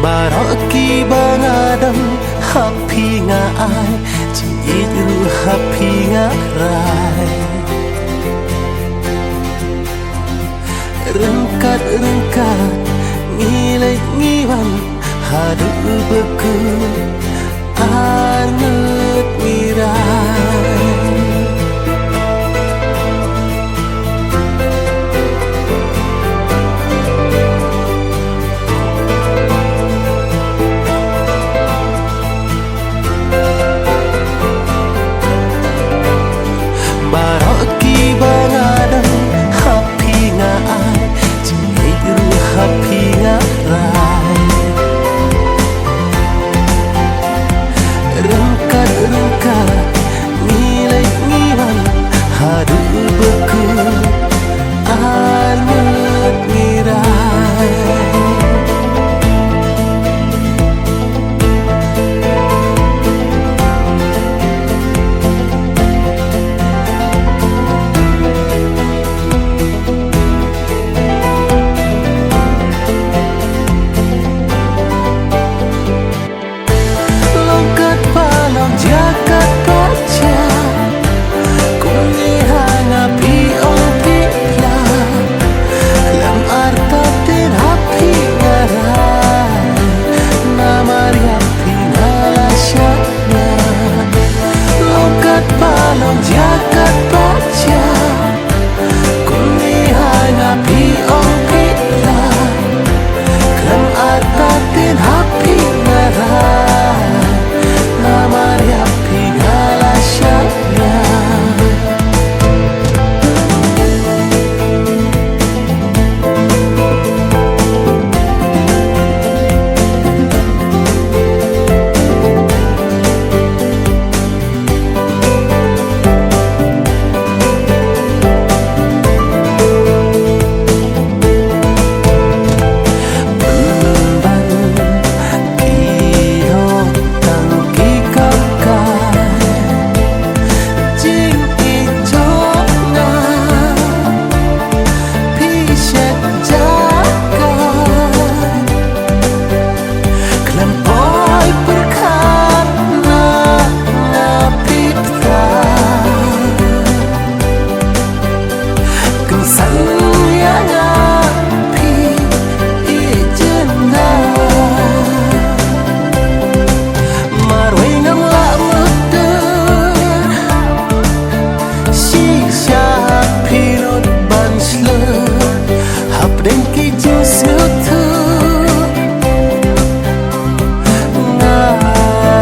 Baraki bangadam happy nga ai chỉ ru happy nga rai rengkat ngilai ngiwan hadu beku anget mirai Baraki bangadam happy nga ai chỉ ru happy nga rai rengkat nilai ngiwan hadu beku anget mirai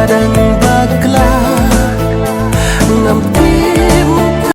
dan